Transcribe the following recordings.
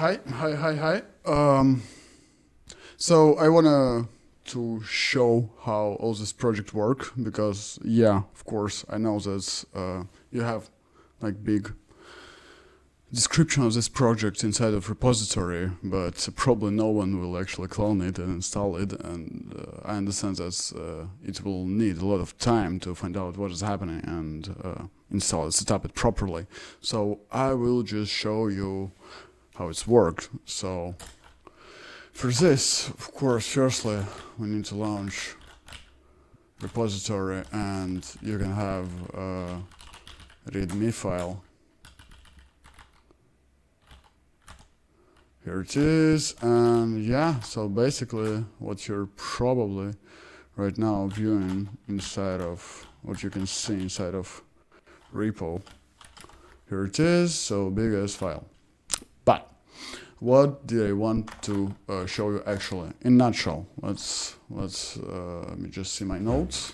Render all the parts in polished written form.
Hi. So I wanna to show how all this project work because yeah, of course I know that you have like big description of this project inside of repository, but probably no one will actually clone it and install it. And I understand that it will need a lot of time to find out what is happening and install it, set up it properly. So I will just show you how it's worked. So for this, of course, firstly, we need to launch repository, and you can have a readme file. Here it is, and yeah, so basically what you're probably right now viewing inside of, what you can see inside of repo. Here it is, so big as file. But what did I want to show you actually? In a nutshell, let's let me just see my notes.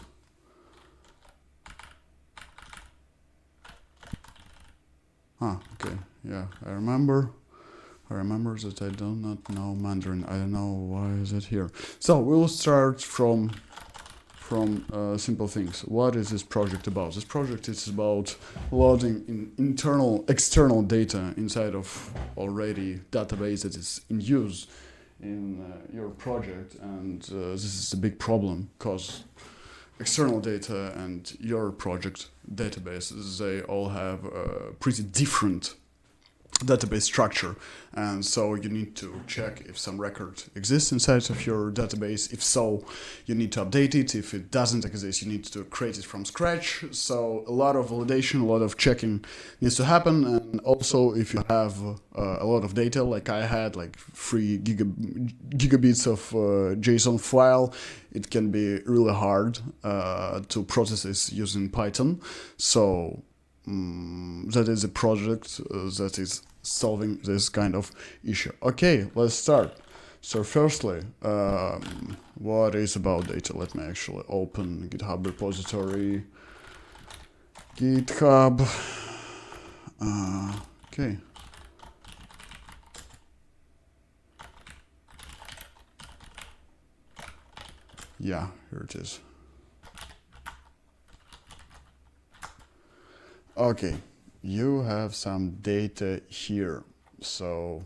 Okay, yeah, I remember that I do not know Mandarin. I don't know why is it here. So we'll start from simple things. What is this project about? This project is about loading external data inside of already database that is in use in your project, and this is a big problem because external data and your project databases, they all have a pretty different database structure, and so you need to check if some record exists inside of your database. If so, you need to update it. If it doesn't exist, you need to create it from scratch. So a lot of validation, a lot of checking needs to happen. And also, if you have a lot of data, like I had, like 3 gigabits of JSON file, it can be really hard to process this using Python. So that is a project that is solving this kind of issue. Okay, let's start. So firstly, what is about data? Let me actually open GitHub repository. GitHub. Okay. Yeah, here it is. Okay, you have some data here, so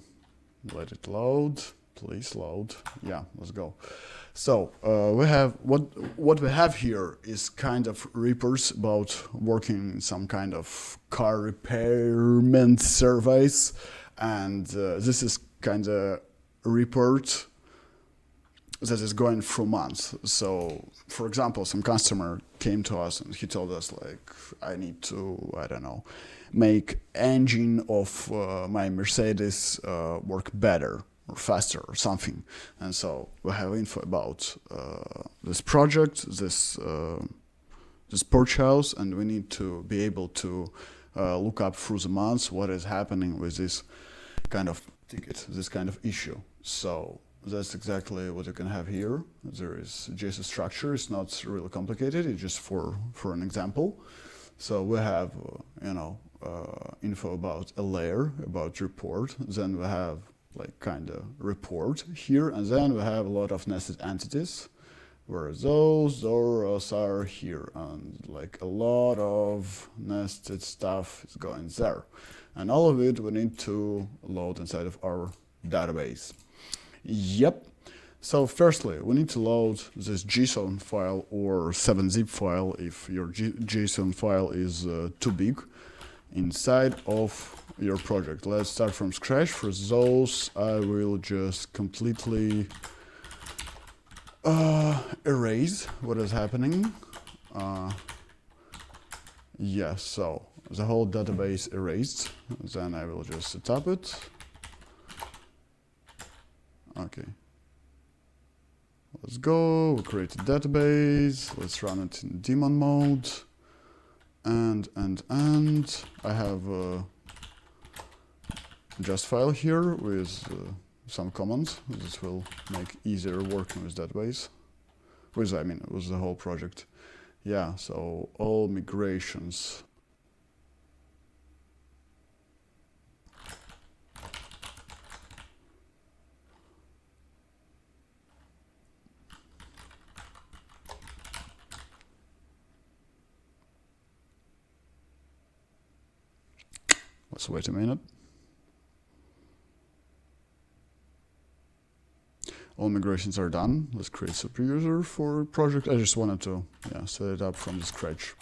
let it load, please load. Yeah, let's go. So we have what we have here is kind of reports about working in some kind of car repairment service, and this is kind of report that is going through months. So, for example, some customer came to us and he told us, like, I need to, I don't know, make engine of my Mercedes work better or faster or something. And so we have info about this project, this purchase, and we need to be able to look up through the months what is happening with this kind of ticket, this kind of issue. So that's exactly what you can have here. There is JSON structure. It's not really complicated. It's just for an example. So we have, info about a layer, about report. Then we have like kind of report here, and then we have a lot of nested entities, where those are here, and like a lot of nested stuff is going there, and all of it we need to load inside of our database. Yep. So firstly, we need to load this JSON file or 7-zip file if your JSON file is too big inside of your project. Let's start from scratch. For those, I will just completely erase what is happening. Yeah, so the whole database erased. Then I will just set up it. Okay. Let's go, we'll create a database, let's run it in daemon mode, and I have a just file here with some commands. This will make easier working with database, with the whole project. Yeah, so all migrations. Let's wait a minute. All migrations are done. Let's create super user for project. I just wanted to set it up from the scratch.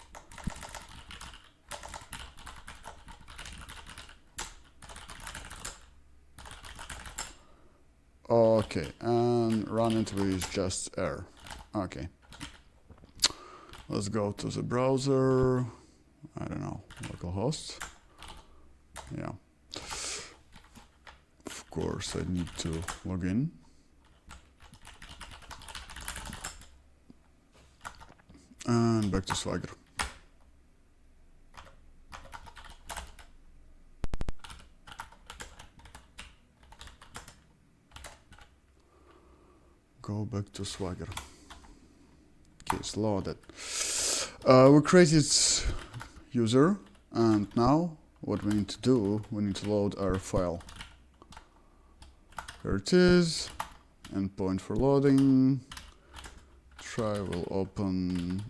Okay, and run it with just error. Okay. Let's go to the browser. I don't know, localhost. Yeah. Of course, I need to log in. And back to Swagger. Go back to Swagger. Okay, it's loaded. We created user, and now what we need to do, we need to load our file. Here it is, endpoint for loading. Try will open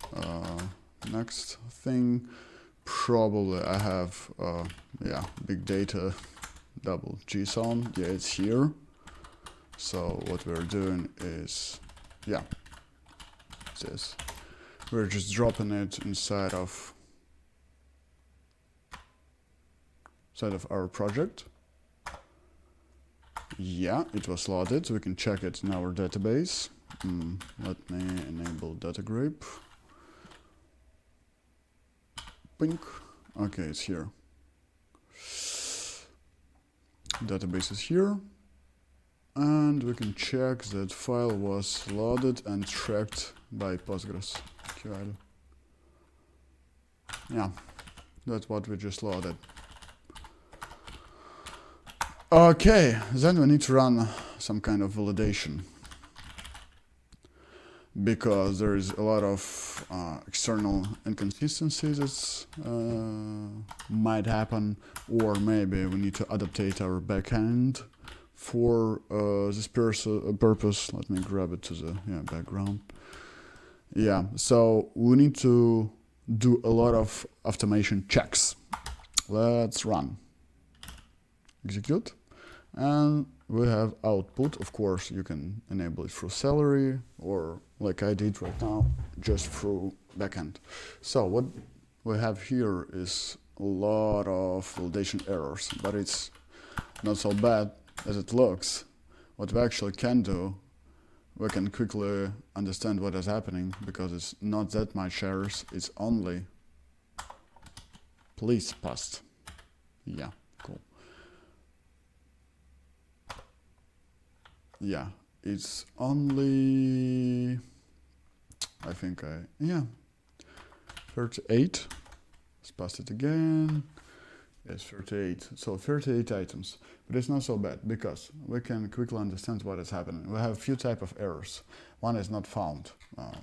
next thing. Probably I have big data double JSON. Yeah, it's here. So what we're doing is this. We're just dropping it inside of our project. Yeah, it was loaded. We can check it in our database. Let me enable data grip. Pink. Okay, it's here. Database is here. And we can check that file was loaded and tracked by PostgreSQL. Yeah, that's what we just loaded. Okay, then we need to run some kind of validation, because there is a lot of external inconsistencies that might happen, or maybe we need to adaptate our backend for this purpose. Let me grab it to the background. Yeah, so we need to do a lot of automation checks. Let's run. Execute. And we have output. Of course, you can enable it through Celery, or like I did right now, just through backend. So what we have here is a lot of validation errors, but it's not so bad as it looks. What we actually can do, we can quickly understand what is happening, because it's not that much errors, it's only please past. Yeah, cool. Yeah, it's only, I think 38. Let's pass it again. It's 38, so 38 items. But it's not so bad, because we can quickly understand what is happening. We have a few type of errors. One is not found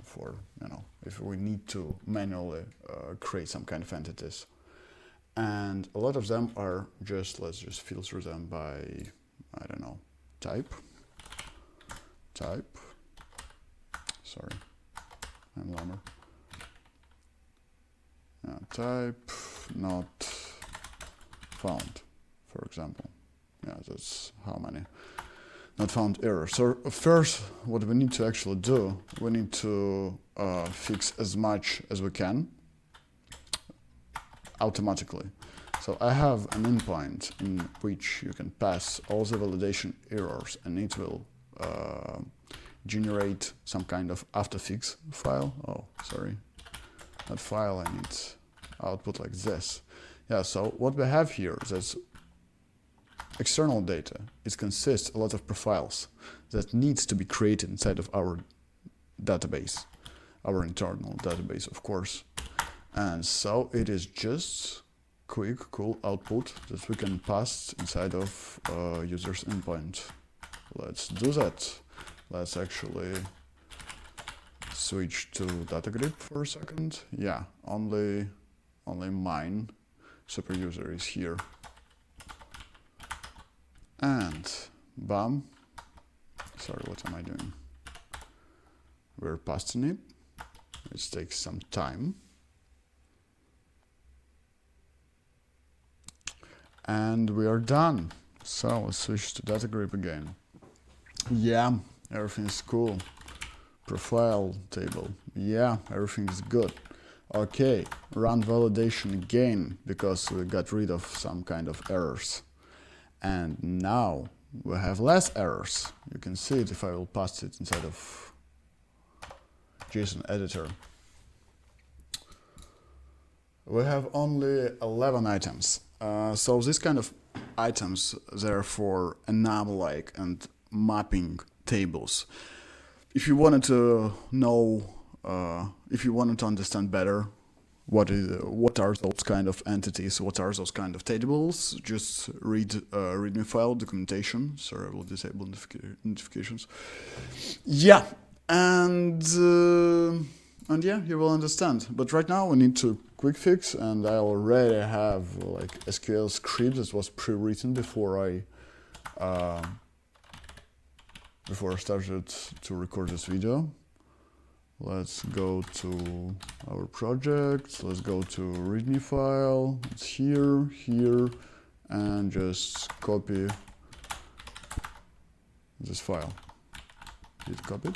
for, if we need to manually create some kind of entities. And a lot of them are just, let's just filter them by, I don't know, type. Sorry, I'm lammer. Type not found, for example. Yeah, that's how many not found errors. So first, what we need to actually do, we need to fix as much as we can automatically. So I have an endpoint in which you can pass all the validation errors, and it will generate some kind of afterfix file. Oh, sorry, not file, I need output like this. Yeah, so what we have here is external data. It consists a lot of profiles that needs to be created inside of our database, our internal database, of course. And so it is just quick, cool output that we can pass inside of user's endpoint. Let's do that. Let's actually switch to data grip for a second. Yeah, only mine super user is here. And bam. Sorry, what am I doing? We're passing it. It takes some time. And we are done. So let's switch to data grid again. Yeah, everything's cool. Profile table. Yeah, everything is good. Okay, run validation again because we got rid of some kind of errors. And now we have less errors. You can see it if I will paste it inside of JSON editor. We have only 11 items. So this kind of items, they're for enum-like and mapping tables. If you wanted to know, if you wanted to understand better what are those kind of entities, what are those kind of tables, just read README file documentation. Sorry, I will disable notifications. Yeah, and yeah, you will understand. But right now we need to quick fix, and I already have like SQL script that was pre-written before I started to record this video. Let's go to our project. Let's go to README file. It's here, and just copy this file. Did it copy?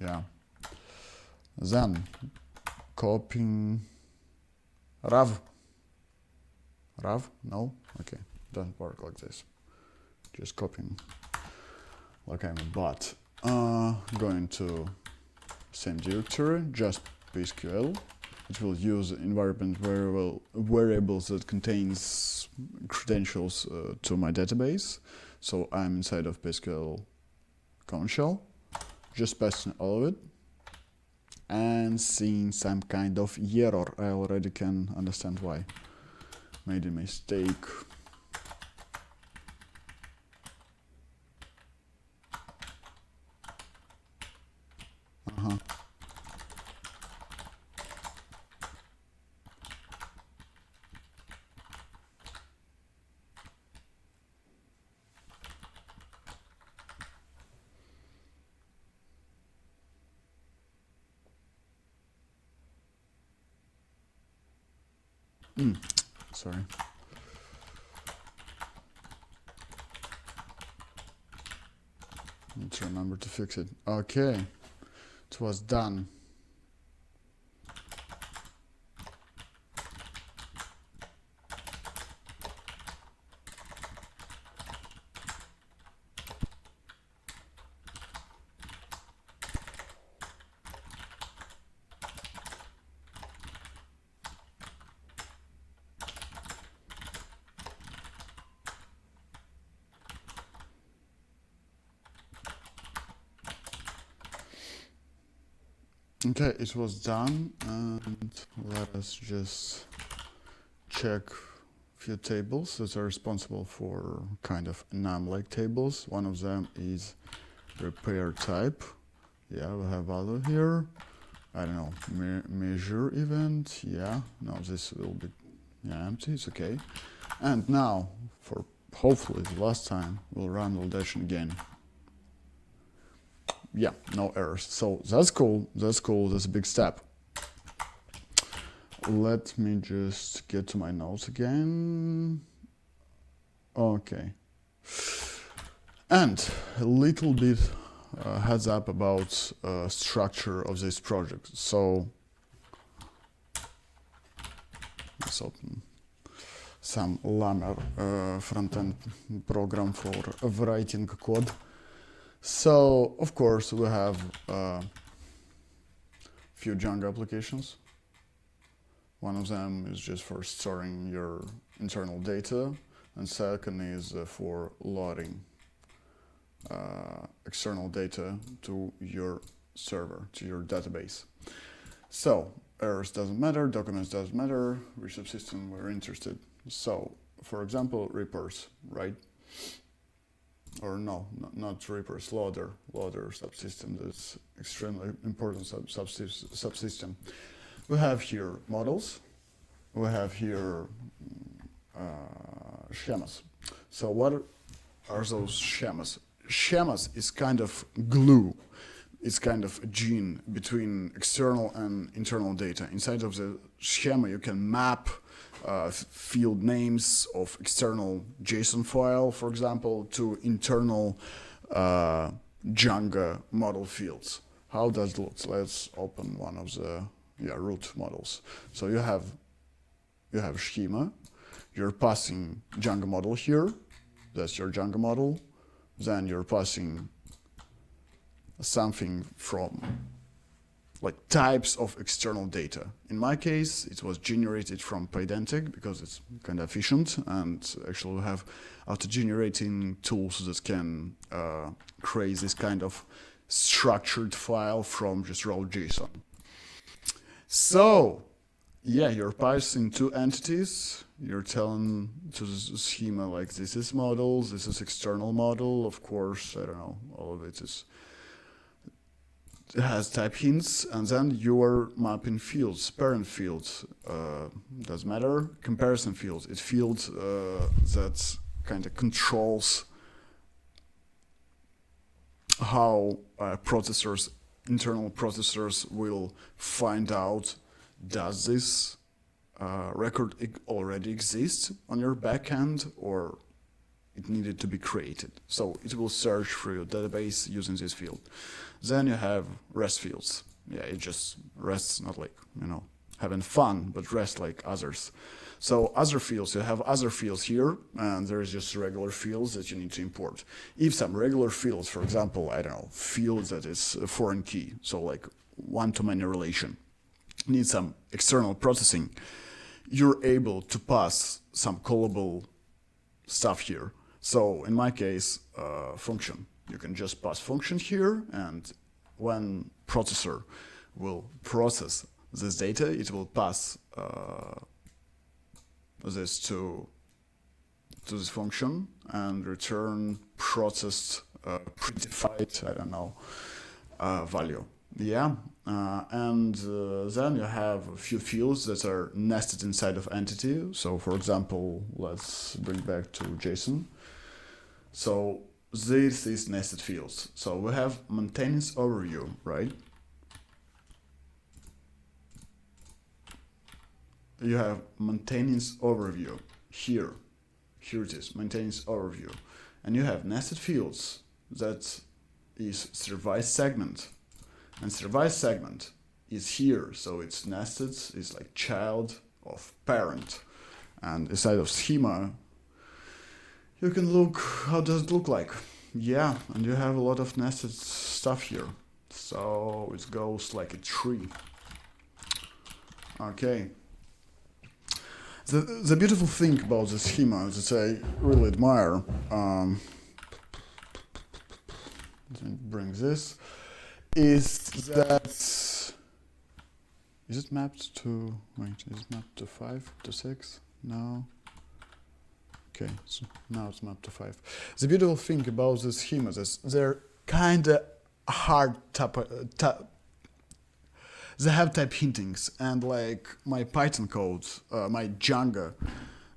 Yeah. Then copying rav. Rav? No? Okay. Doesn't work like this. Just copying like I'm a bot. Going to same directory, just PSQL. It will use environment variables that contains credentials to my database. So I'm inside of PSQL command shell, just passing all of it, and seeing some kind of error. I already can understand why. Made a mistake. Sorry. Need to remember to fix it. Okay, it was done. Okay, it was done, and let us just check a few tables that are responsible for kind of enum-like tables. One of them is repair type. Yeah, we have other here. I don't know, measure event. Yeah, no, this will be empty. It's okay. And now, for hopefully the last time, we'll run validation again. Yeah, no errors. So that's cool. That's cool. That's a big step. Let me just get to my notes again. Okay. And a little bit heads up about structure of this project. So let's open some Lammer front-end program for writing code. So, of course, we have a few Django applications. One of them is just for storing your internal data, and second is for loading external data to your server, to your database. So, errors doesn't matter, documents doesn't matter, which subsystem we're interested. So, for example, Reapers, right? Or no, not Reapers, loader subsystem. That's extremely important subsystem. We have here models. We have here schemas. So what are those schemas? Schemas is kind of glue. It's kind of a gene between external and internal data. Inside of the schema, you can map field names of external JSON file, for example, to internal Django model fields. How does it look? Let's open one of the root models. So you have schema. You're passing Django model here. That's your Django model. Then you're passing something from like types of external data. In my case, it was generated from Pydantic because it's kind of efficient, and actually we have auto-generating tools that can create this kind of structured file from just raw JSON. So, yeah, you're passing two entities. You're telling to the schema like this is models, this is external model. Of course, I don't know, all of it has type hints, and then you are mapping fields, parent fields, doesn't matter, comparison fields. It's fields that kind of controls how internal processors will find out does this record already exist on your backend or it needed to be created. So it will search through your database using this field. Then you have REST fields. Yeah, it just REST, not like, having fun, but REST like others. So other fields, you have other fields here, and there is just regular fields that you need to import. If some regular fields, for example, I don't know, fields that is a foreign key, so like one-to-many relation, need some external processing, you're able to pass some callable stuff here. So in my case, function. You can just pass function here, and when processor will process this data, it will pass this to this function and return processed predefined, I don't know, value. Yeah, and then you have a few fields that are nested inside of entity. So for example, let's bring back to JSON. So this is nested fields. So we have maintenance overview, right? You have maintenance overview here. Here it is, maintenance overview. And you have nested fields that is service segment. And service segment is here, so it's nested, it's like child of parent. And inside of schema, you can look, how does it look like? Yeah, and you have a lot of nested stuff here. So it goes like a tree. Okay. The beautiful thing about the schema that I really admire, let me bring this, is that, is it mapped to, wait, is it mapped to 5, to 6? No. Okay, so now it's mapped to 5. The beautiful thing about the schemas is they're kind of hard they have type hintings, and like my Python code, my Django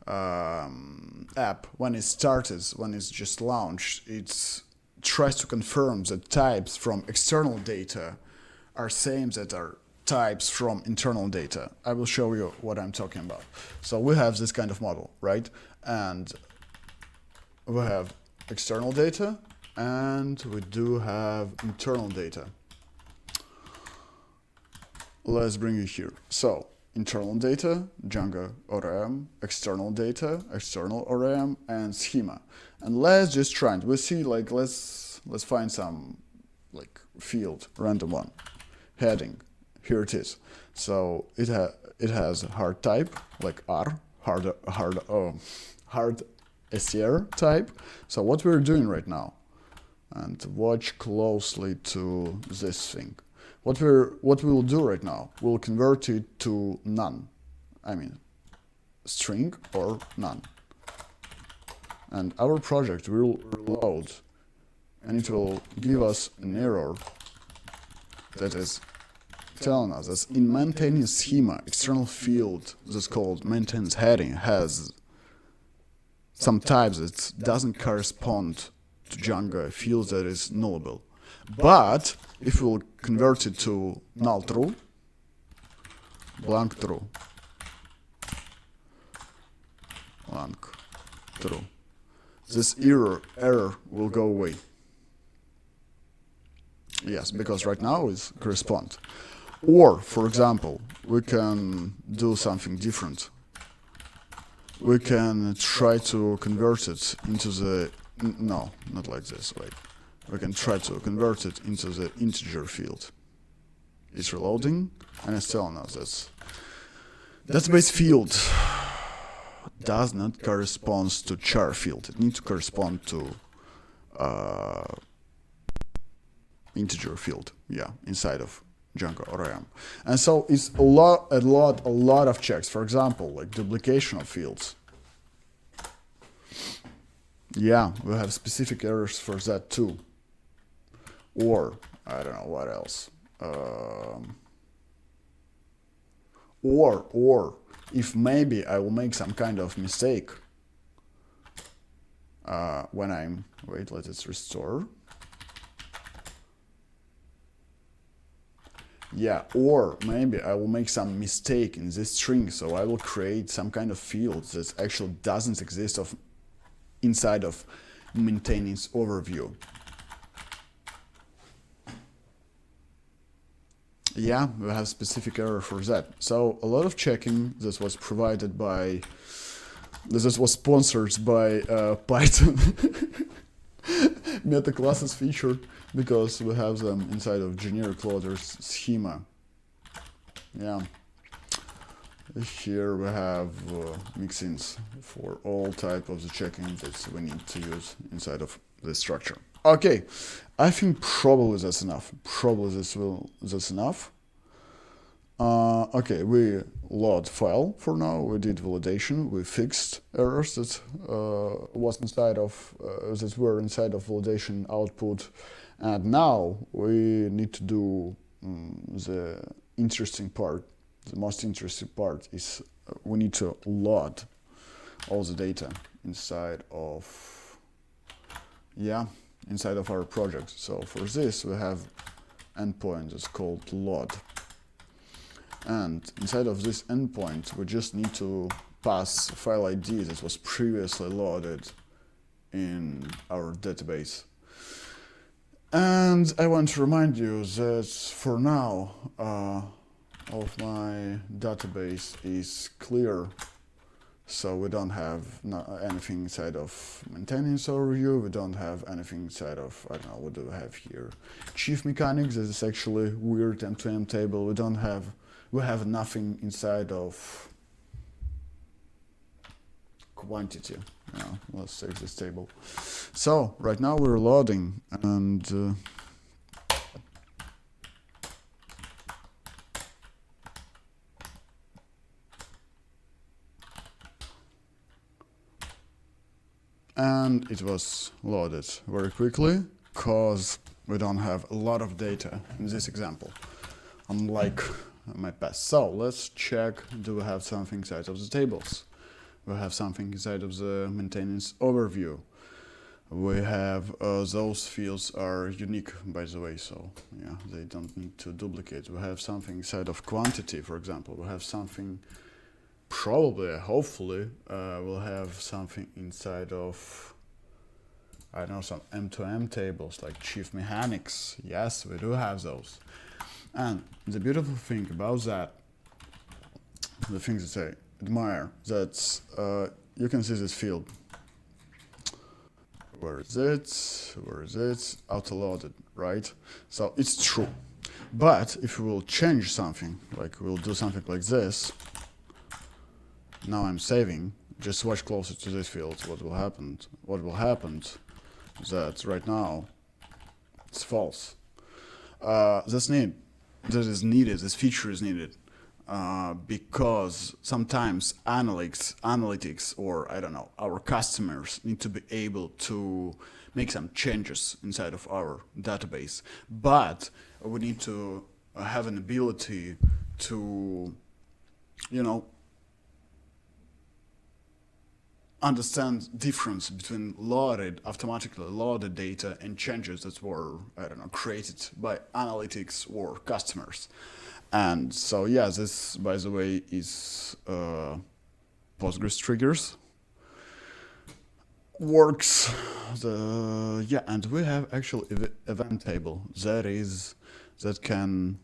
app, when it started, when it's just launched, it tries to confirm that types from external data are same that are types from internal data. I will show you what I'm talking about. So we have this kind of model, right? And we have external data, and we do have internal data. Let's bring it here. So internal data, Django ORM, external data, external ORM, and schema. And let's just try it. We see like let's find some like field, random one, heading. Here it is. So it has hard type like R, hard STR type. So what we're doing right now, and watch closely to this thing. What we will do right now, we'll convert it to none. I mean, string or none. And our project will reload, and it will give us an error that is telling us that in maintenance schema, external field that's called maintenance heading has some types that doesn't correspond to Django field that is nullable. But if we'll convert it to null true, blank true, long true. This error will go away. Yes, because right now it's correspond. Or, for example, we can do something different. We can try to convert it into the... No, not like this, wait. We can try to convert it into the integer field. It's reloading, and it's telling us that database field does not correspond to char field. It needs to correspond to integer field, yeah, inside of Django RAM. And so it's a lot of checks. For example, like duplication of fields. Yeah, we have specific errors for that too. Or, I don't know what else. Or if maybe I will make some kind of mistake when I'm... Wait, let it restore. Yeah, or maybe I will make some mistake in this string, so I will create some kind of field that actually doesn't exist inside of maintenance overview. Yeah, we have specific error for that. So a lot of checking that was provided by... This was sponsored by Python meta classes feature, because we have them inside of generic loaders schema. Yeah. Here we have mixins for all type of the checking that we need to use inside of this structure. Okay, I think probably that's enough. Probably that's enough. Okay, we load file for now. We did validation. We fixed errors that was inside of that were inside of validation output, and now we need to do the interesting part. The most interesting part is we need to load all the data inside of inside of our project. So for this we have endpoint that's called load. And inside of this endpoint, we just need to pass file ID that was previously loaded in our database. And I want to remind you that for now, all of my database is clear. So we don't have anything inside of maintenance overview. We don't have anything inside of, I don't know, what do we have here? Chief mechanics, this is actually weird M2M table. We have nothing inside of quantity. Yeah, let's save this table. So right now we're loading, and it was loaded very quickly because we don't have a lot of data in this example, unlike my past. So let's check, do we have something inside of the tables? We have something inside of the maintenance overview. We have those fields are unique, by the way, so yeah, they don't need to duplicate. We have something inside of quantity, for example. We have something, probably, hopefully, we'll have something inside of, I don't know, some M2M tables like chief mechanics. Yes, we do have those. And the beautiful thing about that, the things that I admire, that you can see this field. Where is it? Where is it? Auto-loaded, right? So it's true. But if we will change something, like we'll do something like this, now I'm saving, just watch closer to this field, what will happen? What will happen is that right now it's false. This feature is needed because sometimes analytics, or I don't know, our customers need to be able to make some changes inside of our database. But we need to have an ability to, you know, understand difference between automatically loaded data and changes that were, I don't know, created by analytics or customers. And so, yeah, this, by the way, is Postgres triggers. works. Yeah, and we have actually event table that can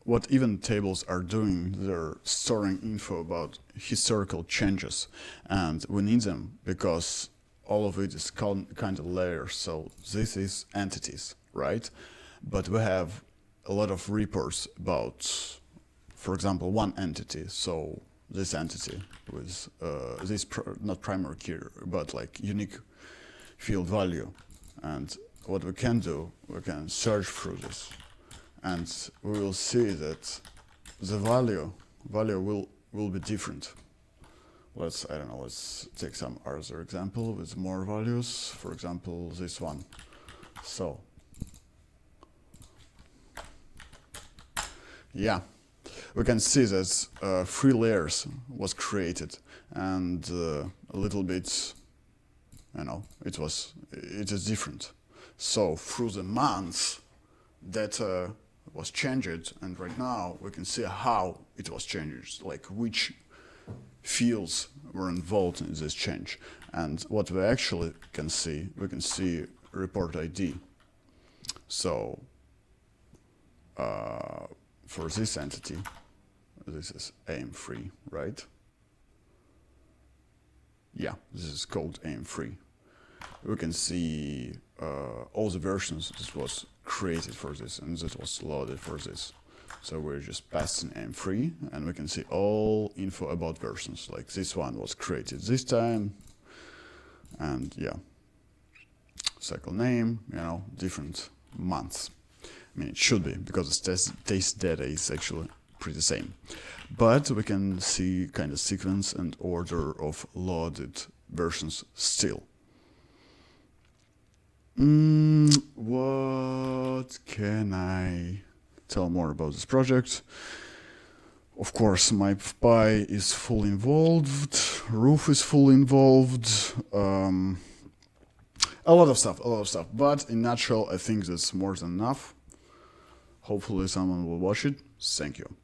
what event tables are doing, they're storing info about historical changes, and we need them because all of it is kind of layers. So this is entities, right? But we have a lot of reports about, for example, one entity. So this entity with this not primary key, but like unique field value. And what we can do, we can search through this, and we will see that the value will be different. Let's take some other example with more values. For example, this one. So yeah, we can see that 3 layers was created, and a little bit, it is different. So through the months, data was changed, and right now we can see how it was changed, like which fields were involved in this change. And what we actually can see, we can see report ID. So for this entity, this is aim3, right? Yeah, this is called aim3. We can see all the versions that was created for this and that was loaded for this. So we're just passing aim3, and we can see all info about versions. Like this one was created this time, and yeah, cycle name, different months. I mean, it should be, because this data is actually pretty the same. But we can see kind of sequence and order of loaded versions still. What can I tell more about this project? Of course, MyPy is fully involved, Roof is fully involved, a lot of stuff, but in a nutshell, I think that's more than enough. Hopefully someone will watch it. Thank you.